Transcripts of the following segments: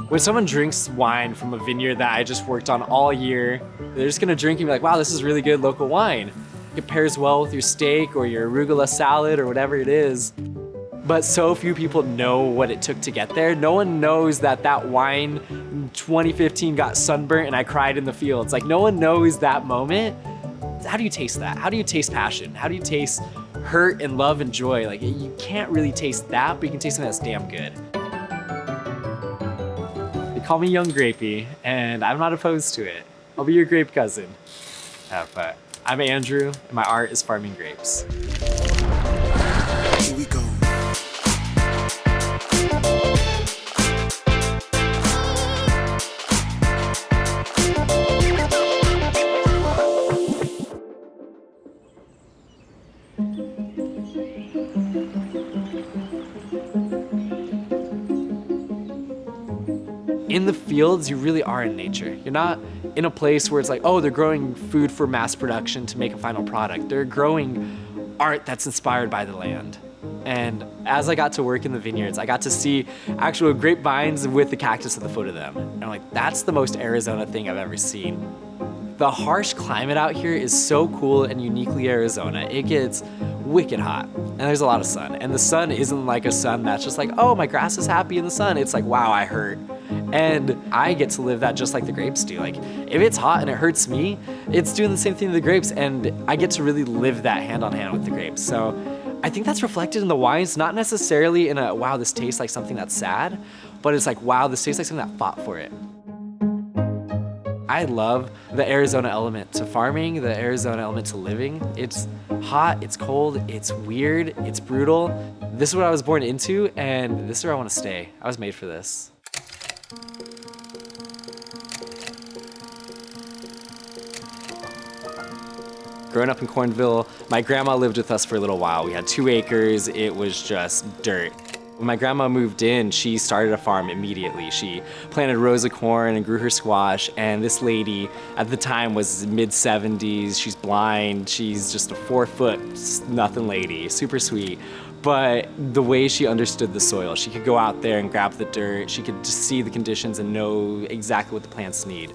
When someone drinks wine from a vineyard that I just worked on all year, they're just gonna drink and be like, wow, this is really good local wine. It pairs well with your steak or your arugula salad or whatever it is. But so few people know what it took to get there. No one knows that that wine in 2015 got sunburnt and I cried in the fields. Like, no one knows that moment. How do you taste that? How do you taste passion? How do you taste hurt and love and joy? Like, you can't really taste that, but you can taste something that's damn good. They call me Young Grapey, and I'm not opposed to it. I'll be your grape cousin. But I'm Andrew, and my art is farming grapes. Here we go. In the fields, you really are in nature. You're not in a place where it's like, oh, they're growing food for mass production to make a final product. They're growing art that's inspired by the land. And as I got to work in the vineyards, I got to see actual grapevines with the cactus at the foot of them. And I'm like, that's the most Arizona thing I've ever seen. The harsh climate out here is so cool and uniquely Arizona. It gets wicked hot and there's a lot of sun. And the sun isn't like a sun that's just like, oh, my grass is happy in the sun. It's like, wow, I hurt. And I get to live that just like the grapes do. Like, if it's hot and it hurts me, it's doing the same thing to the grapes, and I get to really live that hand on hand with the grapes. So I think that's reflected in the wines, not necessarily in a, wow, this tastes like something that's sad, but it's like, wow, this tastes like something that fought for it. I love the Arizona element to farming, the Arizona element to living. It's hot, it's cold, it's weird, it's brutal. This is what I was born into, and this is where I want to stay. I was made for this. Growing up in Cornville, my grandma lived with us for a little while. We had 2 acres, it was just dirt. When my grandma moved in, she started a farm immediately. She planted rows of corn and grew her squash, and this lady at the time was mid-70s, she's blind, she's just a 4-foot nothing lady, super sweet. But the way she understood the soil, she could go out there and grab the dirt, she could just see the conditions and know exactly what the plants need.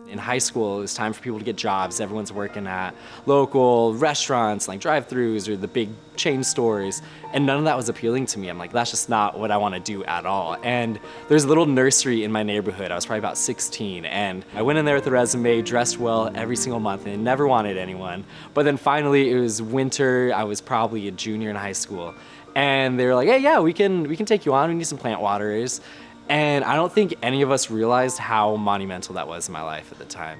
In high school, it was time for people to get jobs. Everyone's working at local restaurants, like drive-thrus or the big chain stores, and none of that was appealing to me. I'm like, that's just not what I want to do at all. And there's a little nursery in my neighborhood. I was probably about 16, and I went in there with a resume, dressed well every single month, and never wanted anyone. But then finally, it was winter. I was probably a junior in high school, and they were like, hey, yeah, we can take you on. We need some plant waterers. And I don't think any of us realized how monumental that was in my life at the time.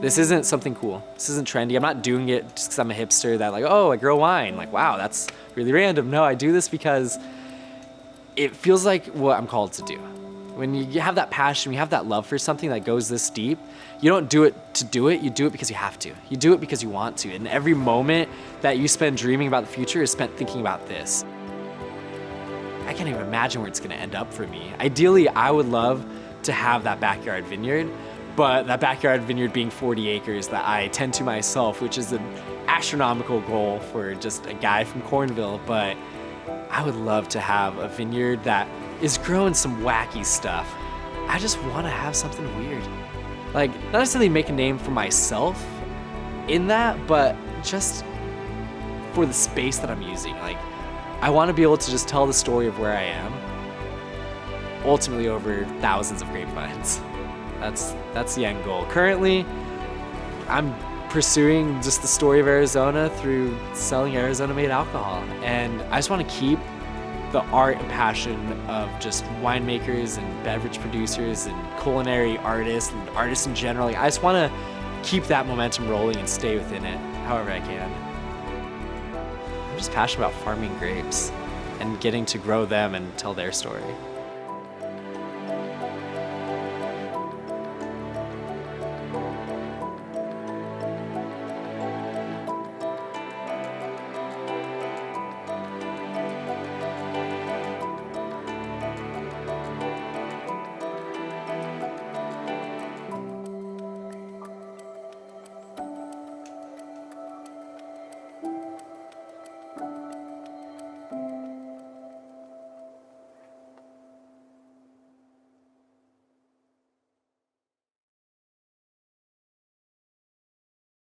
This isn't something cool. This isn't trendy. I'm not doing it just because I'm a hipster that like, oh, I grow wine. Like, wow, that's really random. No, I do this because it feels like what I'm called to do. When you have that passion, you have that love for something that goes this deep, you don't do it to do it, you do it because you have to. You do it because you want to. And every moment that you spend dreaming about the future is spent thinking about this. I can't even imagine where it's gonna end up for me. Ideally, I would love to have that backyard vineyard, but that backyard vineyard being 40 acres that I tend to myself, which is an astronomical goal for just a guy from Cornville, but I would love to have a vineyard that is growing some wacky stuff. I just want to have something weird. Like, not necessarily make a name for myself in that, but just for the space that I'm using. Like, I want to be able to just tell the story of where I am, ultimately over thousands of grapevines. That's the end goal. Currently, I'm pursuing just the story of Arizona through selling Arizona-made alcohol, and I just want to keep the art and passion of just winemakers and beverage producers and culinary artists and artists in general. Like, I just want to keep that momentum rolling and stay within it however I can. I'm just passionate about farming grapes and getting to grow them and tell their story.